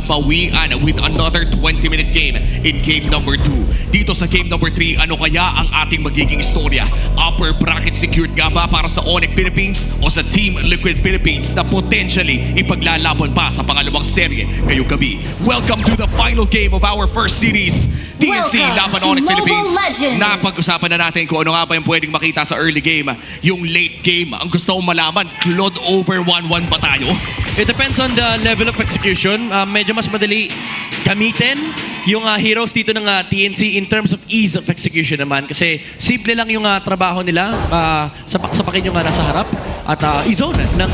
nabawian with another 20-minute game in game number 2. Dito sa game number 3, ano kaya ang ating magiging istorya? Upper bracket secured nga ba para sa Onyx Philippines o sa Team Liquid Philippines na potentially ipaglalaban pa sa pangalawang serye ngayong gabi? Welcome to the final game of our first series. TNC laban Onyx Philippines. Napag-usapan na natin kung ano nga ba yung pwedeng makita sa early game. Yung late game, ang gusto kong malaman, Claude over 1-1 ba tayo? It depends on the level of execution. Medyo mas madali gamitin yung heroes dito ng TNC in terms of ease of execution naman. Kasi simple lang yung trabaho nila. Sapak-sapakin yung nasa harap at i-zone ng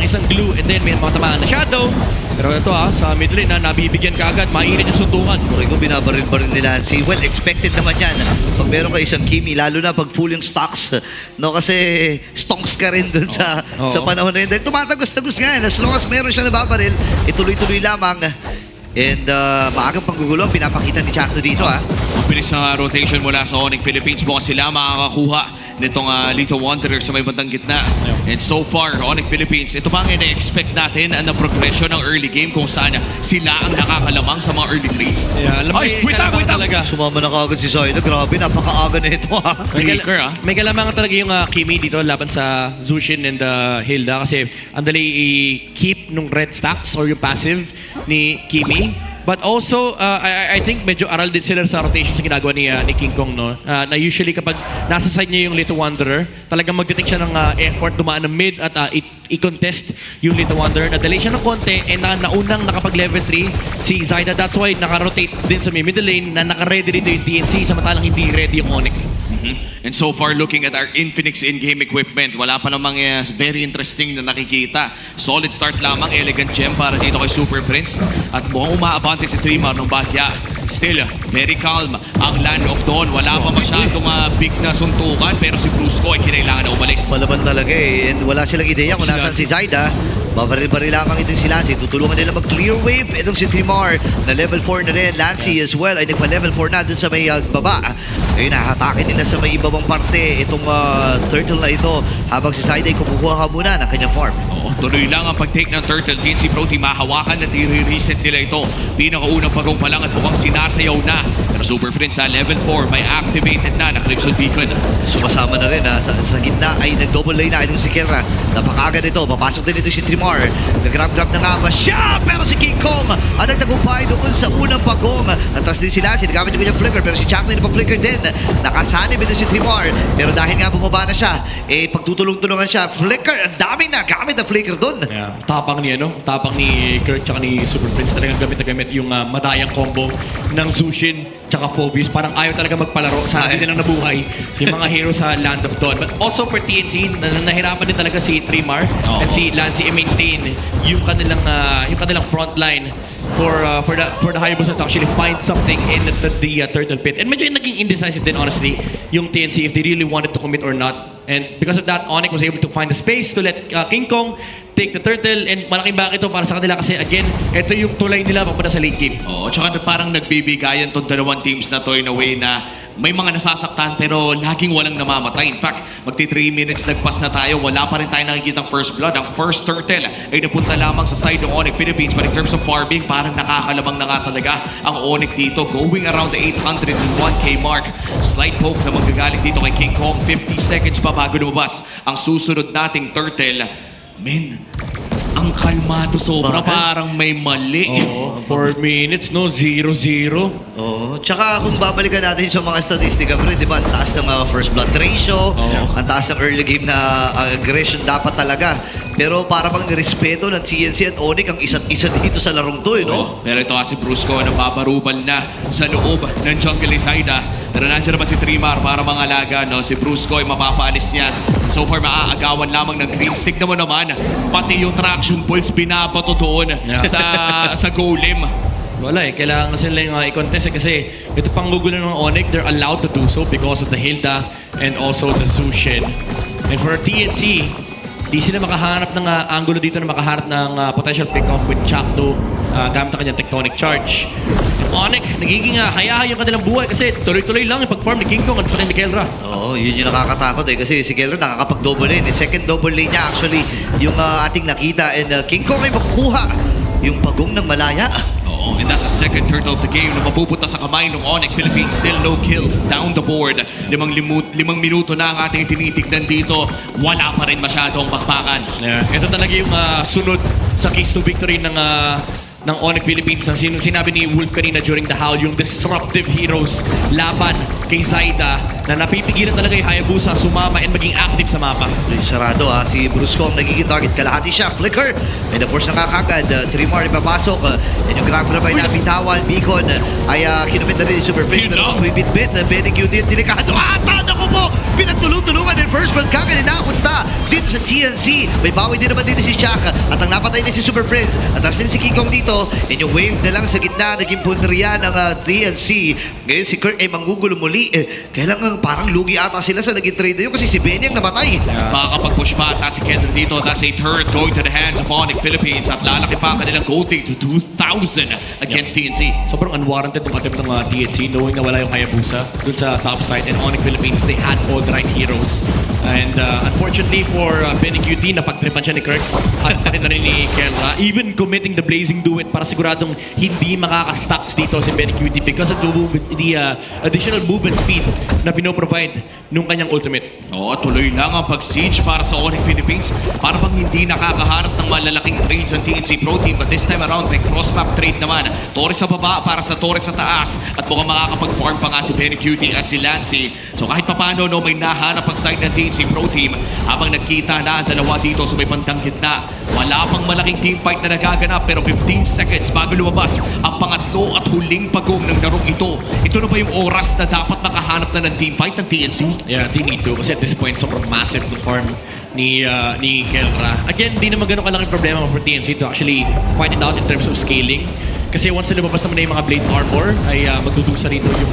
isang glue and then may mga tamaan na shadow. Pero ito sa mid lane nabibigyan ka agad, mainit yung suntukan. Okay, kung binabaril-baril nila si well, expected naman yan. Pag meron ka isang Kimi, lalo na pag full yung stocks, no? Kasi stonks ka rin dun sa panahon na yun. Dahil tumatagos-tagos nga yan. As long as meron siya nababaril, ituloy-tuloy lamang. And maagang panggugulo ang pinapakita ni Chakno dito, Mabilis na rotation mula sa Onyx Philippines. Bukas sila makakakuha nitong Little Wanderer sa may bandang gitna. And so far, Onyx Philippines, ito ba ang ina-expect natin na progression ng early game kung saan sila ang nakakalamang sa mga early trades? Yeah, alam mo, wait lang! talaga. Sumama na kagad si Zayda. Grabe, napakaaga na ito, May kalamangan talaga yung Kimi dito laban sa Zushin and Hilda kasi ang dali i-keep nung red stacks or yung passive ni Kimi. But also, I think medyo aral din sila sa rotation sa ginagawa ni King Kong, no? Na usually kapag nasa side niya yung Little Wanderer, talagang mag-detect siya ng effort, dumaan ng mid at i-contest yung Little Wanderer. Nadali siya ng konti and naunang nakapag-level 3 si Zayda. That's why naka-rotate din sa middle lane na naka-ready dito yung TNC samantalang hindi ready yung Onyx. And so far, looking at our Infinix in-game equipment, wala pa namang very interesting na nakikita. Solid start lamang, elegant gem para dito kay Super Prince. At mukhang umaabante si Trimar ng Bahya. Still, very calm ang Land of Dawn. Wala pa masyadong big na suntukan, pero si Brusco ay kinailangan na umalis. Palaban talaga And wala silang ideya kung nasaan si Zayda. Babaril-baril lamang ito si Lancy. Tutulungan nila mag-clear wave. Itong si Trimar na level 4 na rin. Lancy as well ay nagpa-level 4 na dun sa may baba. Ayun, hatakin nila sa may ibabang parte itong turtle na ito habang si Zayda ay kumukuha muna ng kanyang farm. Tuloy lang ang pag-take ng turtle. TNC Pro Team mahawakan at i-reset nila ito. Pinakaunang pagong pa lang at mukhang sinasayaw na. Pero Super Prince sa level 4 may activated na Crimson Beacon. Sumasama na rin sa gitna ay nag-double lane na itong si Kera. Napakagad ito. Papasok din ito si Trimar. Nag-grab-grab na nga ba siya? Pero si King Kong ang nagtagumpay doon sa unang pagong. Natras din sila. Sinagamit yung kanyang flicker. Pero si Chuck na flicker din. Nakasanib ito si Trimar. Pero dahil nga bumaba na siya, pagtutulong-tulungan siya. Flicker. Ang daming nagamit na flicker doon. Yeah. Tapang ni Kurt tsaka ni Super Prince talagang gamit na gamit yung madayang combo ng Zushin tsaka Phobius. Parang ayaw talaga magpalaro sa hindi nilang nabuhay yung mga hero sa Land of Dawn. But also for TNC, nahirapan din talaga si Trimar and si Lancy i-maintain yung kanilang front line for the Hayabusa to actually find something in the turtle pit. And medyo naging indecisive din honestly yung TNC if they really wanted to commit or not. And because of that, Onyx was able to find the space to let King Kong take the turtle. And malaking bakit ito para sa kanila kasi again, ito yung tulay nila papunta sa late game. Tsaka parang nagbibigayan tong dalawang teams na to in a way na may mga nasasaktan pero laging walang namamatay. In fact, magti 3 minutes nagpas na tayo, wala pa rin tayo nakikitang first blood. Ang first turtle ay napunta lamang sa side ng Onyx Philippines. But in terms of farming, parang nakakalamang na nga talaga ang Onyx dito. Going around the 801k mark. Slight poke na magagaling dito kay King Kong. 50 seconds pa bago lumabas ang susunod nating turtle. Men, ang kalmado sobra. Parang may mali. 4 minutes, no? 0-0. Tsaka kung babalikan natin sa mga statistika, pre, di ba, ang taas ng first blood ratio, ang taas ng early game na aggression dapat talaga. Pero para bang nirespeto ng TNC at Onyx ang isa't isa dito sa larong to, no? Pero ito si Brusco na babarubal na sa loob ng jungle ni Zayda. Pero nandiyan naman si Trimar para mga alaga, no? Si Brusco ay mapapaalis niya. So far, maaagawan lamang ng green stick naman. Pati yung traction pulse binabato doon sa golem. Wala kailangan sila yung i-contest kasi ito pang gugulo ng Onyx, they're allowed to do so because of the Hilda and also the Zushin. And for TNC, di sila makahanap ng angulo dito na makahanap ng potential pick-off with Chakdo gamit ang kanyang tectonic charge. Onyx, nagiging hayahay yung kanilang buhay kasi tuloy-tuloy lang yung pag-farm ni King Kong at pati ni Kelra. Yun yung nakakatakot kasi si Kelra nakakapag-double lane. Second double lane niya actually yung ating nakita and King Kong ay makukuha yung pagong ng malaya. Oo, and that's the second turtle of the game na mapupunta sa kamay ng Onyx Philippines. Still no kills down the board. Limang minuto na ang ating tinitignan dito. Wala pa rin masyadong bakbakan. Yeah. Ito talaga yung sunod sa keys to victory ng Onyx Philippines. Ang sinabi ni Wolf kanina during the Howl, yung disruptive heroes laban kay Zaida na napipigilan talaga yung Hayabusa sumama and maging active sa mapa. Sarado si Bruce Kong nagiging target. Kalahati siya. Flicker. May na-force na kakagad. 3 more ipapasok. Yan yung grab ay nabitawan. Beacon ay kinumit na rin yung Super Prince. Pero bit-bit na Benny Q din. Delikado. Naku po! Pinagtulong-tulungan din first blood kagad na napunta dito sa TNC. May bawi din naman dito si Shaq. At ang napatay na si Super Prince. At ang si King Kong dito. Yan yung wave na lang sa gitna. Naging punteriya ng TNC. Ngayon si Kirk ay manggugulo muli. Kailangan parang lugi ata sila sa naging trade na yun kasi si Benny ang namatay. Makakapag-push pa ata si Kendra dito. That's a third going to the hands of Onyx Philippines. At lalaki pa kanilang gold lead to 2,000 against TNC. Sobrang unwarranted yung attempt ng TNC knowing na wala yung Hayabusa dun sa top side, and Onyx Philippines, they had all the right heroes. And unfortunately for Benny QT, napagtripan siya ni Kirk at na rin ni Kendra. Even committing the Blazing Duet para siguradong hindi makaka-stacks dito si Benny QT because of the additional movement speed na pinoprovide nung kanyang ultimate. Oo, tuloy lang ang pag-siege para sa Onyx Philippines. Para bang hindi nakakaharap ng malalaking trades ang TNC Pro Team. But this time around, may cross-map trade naman. Torres sa baba para sa Torres sa taas. At mukhang makakapag-farm pa nga si Benny Cutie at si Lancy. So kahit papano, no, may nahanap ang side ng TNC Pro Team. Habang nagkita na ang dalawa dito sa may bandang gitna. Wala pang malaking teamfight na nagaganap. Pero 15 seconds bago lumabas ang pangatlo at huling pagong ng larong ito. Ito na ba yung oras na dapat nakahanap na ng teamfight ng TNC? Yeah, they need to. Kasi at this point, sobrang massive ng farm ni Kelra. Again, di naman ganun kalaking problema for TNC to actually find it out in terms of scaling. Kasi once na lumabas naman na yung mga blade armor, ay magdudusa rito yung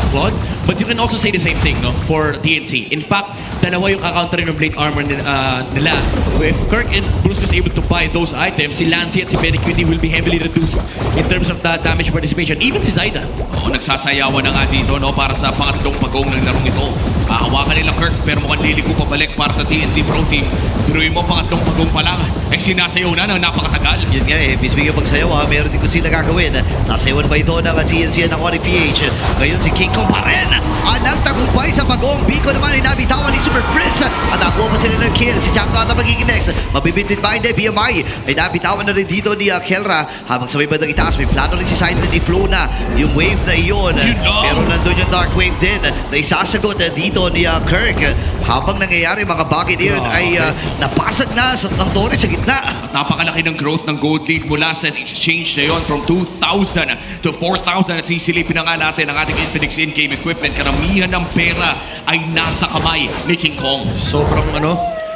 Claude. But you can also say the same thing, no, for TNC. In fact, dalawa yung kakounterin ng blade armor nila. If Kirk and Bruce was able to buy those items, si Lancy at si Benny QT will be heavily reduced in terms of the damage participation. Even si Zaida. Oo, nagsasayawan na nga dito, no, para sa pangatlong pagong ng larong ito. Hawakan nila Kirk pero mukhang liliko pabalik para sa TNC Pro Team. Biruin mo, pangatlong pagong pa lang. Sinasayaw na ng napakatagal. Yun nga bisig yung pagsayaw meron din kung sila gagawin. Sasayawan ba ito ng TNC at ng Onyx PH? Ngayon si King Kong pa rin ang nagtagumpay sa pagong. Biko naman ay nabitawan ni Super Prince at nakuha pa sila ng kill. Si Jack Nata magiging next. Mabibitin ba hindi? BMI ay nabitawan na rin dito ni Kelra. Habang sa may bandang itaas, may plano rin si Sides na i-flow na yung wave na iyon. Pero nandun yung Dark Wave din na isasagot dito ni Kirk. Habang nangyayari mga bagay na yun ay napasag na ng Torres sa gitna. At napakalaki ng growth ng gold lead mula sa exchange na yon from 2,000 to 4,000 at sisilipin na nga natin ang ating Infinix in-game equipment. Karamihan ng pera ay nasa kamay ni King Kong.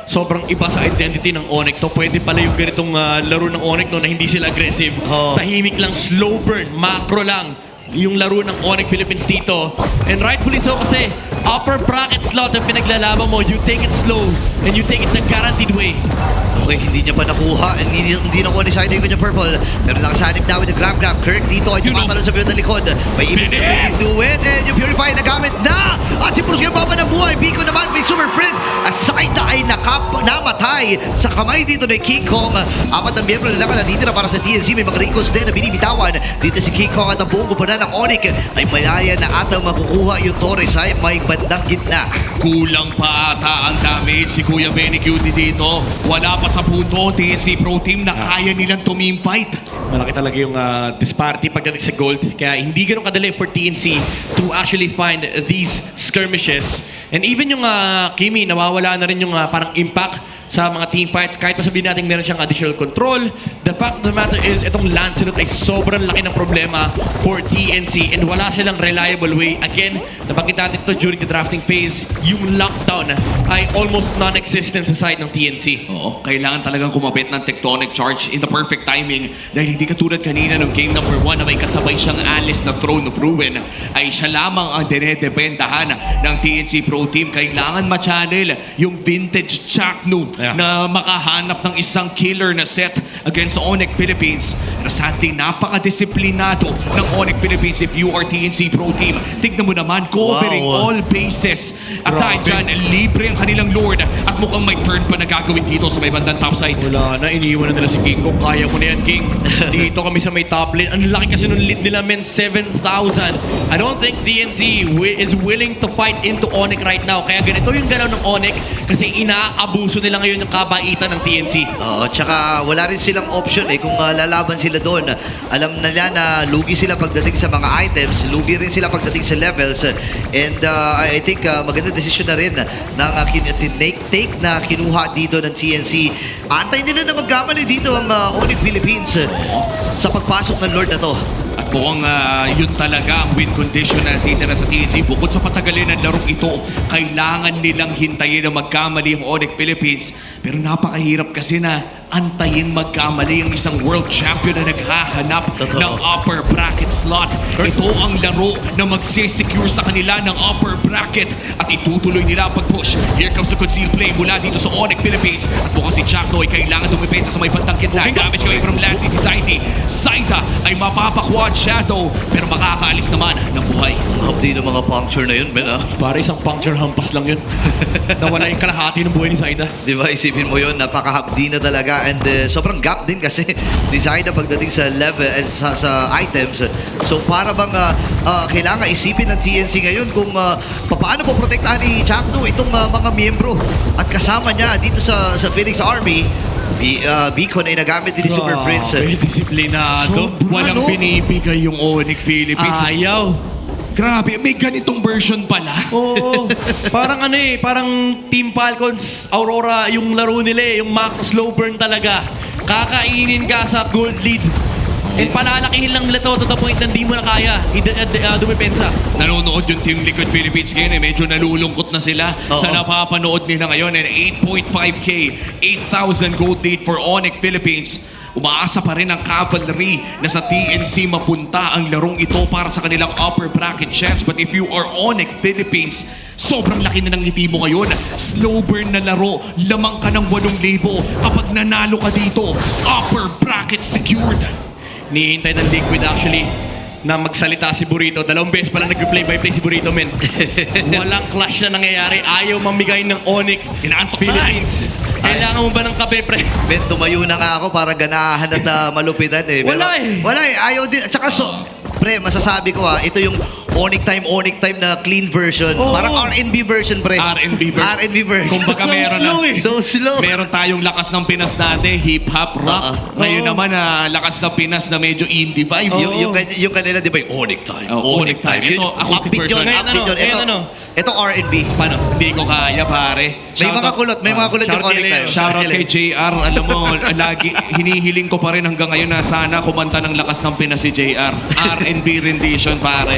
Sobrang iba sa identity ng Onyx to. Pwede pala yung ganitong laro ng Onyx no, na hindi sila aggressive. Tahimik lang, slow burn, macro lang yung laro ng Onyx Philippines dito. And rightfully so kasi upper bracket slot ang pinaglalaban mo. You take it slow and you take it the guaranteed way. Okay, hindi niya pa nakuha. Hindi nakuha ni Shiny yung kanya purple. Pero nakasanib na with the grab. Kirk dito ay tumatalon sa na likod. May ibig na do it. And yung Purify nagamit na. At si Bruce Gambaba ng buhay. Biko naman may Super Prince. At Saida ay namatay sa kamay dito ni King Kong. Apat ang miyembro na naman dito na para sa TNC. May mga recalls din na binibitawan. Dito si King Kong at ang buong kumpanan ng Onyx ay malaya na atang makukuha yung Torres ay may bandang gitna. Kulang pa ata ang damage si Kuya Benny Cutie dito. Wala pa sa punto TNC Pro Team na kaya nilang tumimfight. Malaki talaga yung disparity pagdating sa gold. Kaya hindi ganun kadali for TNC to actually find these skirmishes. And even yung Kimi, nawawala na rin yung parang impact sa mga team fights. Kahit pa sabihin natin meron siyang additional control, the fact of the matter is itong Lancelot ay sobrang laki ng problema for TNC and wala silang reliable way. Again, nabanggit natin ito during the drafting phase, yung lockdown ay almost non-existent sa side ng TNC. Oo, kailangan talagang kumapit ng tectonic charge in the perfect timing dahil hindi katulad kanina ng game number 1 na may kasabay siyang Alice na Throne of Ruin ay siya lamang ang dinedependahan ng TNC Pro Team. Kailangan ma-channel yung vintage Chaknu na makahanap ng isang killer na set against Onyx Philippines. Pero sadly, napaka-disiplinado ng Onyx Philippines if you are TNC Pro Team. Tignan mo naman, covering Wow. all bases. At dahil Grabe. dyan, libre ang kanilang Lord. At mukhang may turn pa na gagawin dito sa may bandang topside. Wala na, iniwan na nila si King Kong. Kaya mo na yan, King. Dito kami sa may top lane. Ang laki kasi nung lead nila, men, 7,000. I don't think DNC is willing to fight into Onyx right now. Kaya ganito yung galaw ng Onyx kasi inaabuso nila ngayon yung kabaitan ng TNC. Oo, tsaka wala rin silang option kung lalaban sila doon. Alam na nila na lugi sila pagdating sa mga items, lugi rin sila pagdating sa levels. And I think magandang desisyon na rin ng take na kinuha dito ng TNC. Antay nila na magkamali dito ang Onyx Philippines sa pagpasok ng Lord na to. At mukhang yun talaga ang win condition na natitira sa TNC. Bukod sa patagalin ng larong ito, kailangan nilang hintayin na magkamali ang Onyx Philippines. Pero napakahirap kasi na antayin magkamali ang isang world champion na naghahanap Totoo. ng upper bracket slot. Ito ang laro na magsisecure sa kanila ng upper bracket at itutuloy nila ang pag-push. Here comes the concealed play mula dito sa Onyx Philippines. At mukhang si Jackdo ay kailangan dumipensa sa may bandang kitna. Damage kaway from Lancy Society. Saida ay mapapakwa Shadow pero makakaalis naman ng buhay. Hindi ng mga puncture na yun, men, Para isang puncture hampas lang yun. Nawala yung kalahati ng buhay ni Zaida. Di ba, isipin mo yun, napakahapdi na talaga and sobrang gap din kasi design na pagdating sa level and sa items. So para bang kailangan isipin ng TNC ngayon kung paano po protektahan ni Chakno itong mga miyembro at kasama niya dito sa Phoenix Army. Beacon ay nagamit din ni Super Prince. Disiplinado. Walang binibigay yung Onyx Philippines. Ayaw. Grabe, may ganitong version pala. Oo. Parang parang Team Falcons, Aurora, yung laro nila yung macro slow burn talaga. Kakainin ka sa gold lead. And palalakihin lang nila to the point na hindi mo na kaya. Dumipensa. Nanonood yung Team Liquid Philippines ngayon medyo nalulungkot na sila sa napapanood nila ngayon. And 8.5K, 8,000 gold lead for Onyx Philippines. Umaasa pa rin ang Cavalry na sa TNC mapunta ang larong ito para sa kanilang upper bracket chance. But if you are Onyx Philippines, sobrang laki na ng ngiti mo ngayon. Slow burn na laro, lamang ka ng 8,000. Kapag nanalo ka dito, upper bracket secured. Nihintay ng Liquid actually na magsalita si Burrito. 2 beses pala nag-play by play si Burrito, men. Walang clash na nangyayari. Ayaw mamigay ng Onyx Inaantok Philippines. Kailangan mo ba ng kape, pre? Ben, tumayo na nga ako para ganahan at malupitan Pero, Wala eh. Wala eh. Ayaw din. At saka, pre, masasabi ko ito yung Onyx time na clean version. Oo. Parang R&B version, pre. R&B version. R&B version. Kumbaga So meron slow na. eh. So slow. Meron tayong lakas ng Pinas dati, hip-hop, rock. Ngayon Oo. naman, lakas ng Pinas na medyo indie vibe. Yung kanila, di ba, yung Onyx time. Onyx time. Ito, acoustic upbeat version. yun, Ngayon upbeat ano? yun. Ngayon ano? Ito R&B. Paano? Hindi ko kaya, pare. May mga kulot yung Onyx time. Shoutout kay JR. Alam mo, lagi hinihiling ko pa rin hanggang ngayon na sana kumanta ng lakas ng Pinas si JR. R&B rendition, pare.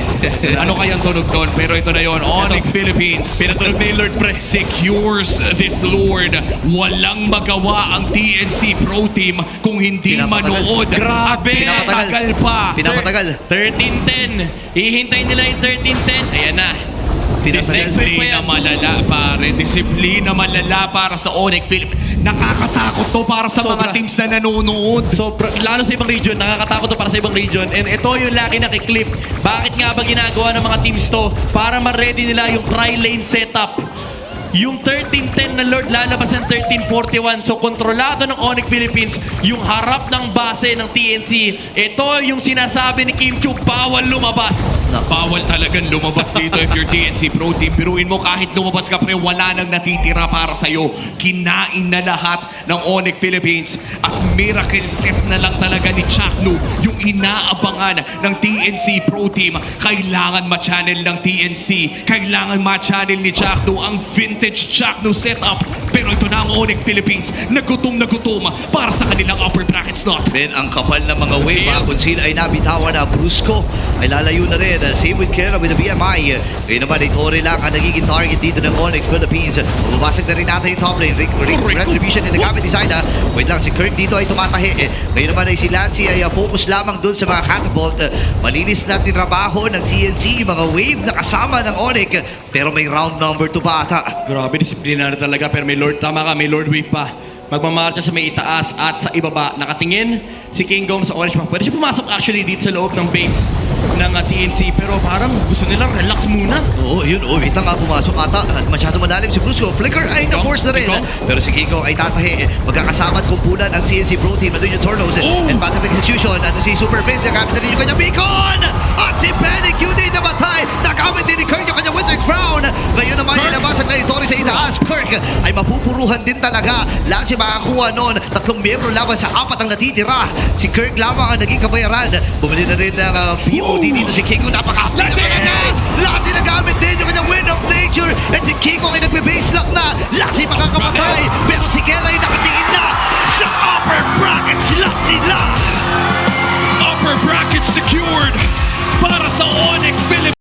Ano kayang tunog doon? Pero ito na yon. Onyx Philippines. Pinatunog na yung Lord, pre. Secures this Lord. Walang magawa ang TNC Pro Team kung hindi Pinapatagal. manood. Grabe. Pinapatagal. Tagal pa. Pinapatagal. 13-10. Ihintay nila yung 13-10. Ayan na. Disiplina malala, pare. Disiplina malala para sa Onyx Philippines. Nakakatakot to para sa mga Sobra. teams na nanonood. So, lalo sa ibang region, nakakatakot to para sa ibang region. And ito yung laki nakiklip. Bakit nga ba ginagawa ng mga teams to? Para ma-ready nila yung tri-lane setup. Yung 13-10 na Lord lalabas ng 13-41. So, kontrolado ng Onyx Philippines yung harap ng base ng TNC. Ito yung sinasabi ni Kim Chu, bawal lumabas. Bawal talagang lumabas dito if you're TNC Pro Team. Biruin mo kahit lumabas ka pre, wala nang natitira para sa'yo. Kinain na lahat ng Onyx Philippines at miracle set na lang talaga ni Chakno yung inaabangan ng TNC Pro Team. Kailangan ma-channel ng TNC. Kailangan ma-channel ni Chakno ang vintage Chakno setup. Pero ito na ang Onyx Philippines na gutom para sa kanilang upper bracket slot. Ben, ang kapal ng mga wave kung sino ay nabitawan na Brusco ay lalayo na rin. Same with Kera with the BMI. Ngayon naman ay Torre lang ang nagiging target dito ng Onyx Philippines. Bumabasag na rin natin yung top lane. Retribution din nagamit ni Zaida. Wait lang, si Kirk dito ay tumatahi. Ngayon naman ay si Lancy ay focus lamang dun sa mga catapult. Malinis natin trabaho ng TNC, mga wave na kasama ng Onyx. Pero may round number 2 pa ata. Grabe, disiplinado talaga. Pero may Lord, tama ka, may Lord Wave pa. magmamarcha sa may itaas at sa ibaba. Nakatingin si King Gong sa orange map. Pwede siya pumasok actually dito sa loob ng base ng TNC, pero parang gusto nilang relax muna. Oo, yun. Oh, wait lang nga, pumasok ata. At masyado malalim si Brusco. Flicker ay na-force na rin. Kiko? Pero si Kiko ay tatahi. Magkakasama at kumpulan ang CNC Pro Team. Nandun yung Tornos and Passive Execution. At si Super Prince, nagamit na rin yung kanyang beacon. At si Panic Q din namatay. Nagamit din ni Kirk yung kanyang Winter Crown. Ngayon naman yung labas ang territory sa itaas. Kirk ay mapupuruhan din talaga. Lang si makakuha nun. 3 miyembro laban sa 4 ang natitira. Si Kirk lamang ang naging kabayaran. Bumili na rin ng POD dito si Kiko. Napaka-happy na talaga. Lati nagamit din yung kanyang Wind of Nature. At si Kiko ay nagbe-base lock na. Lasi makakamatay. Pero si Ken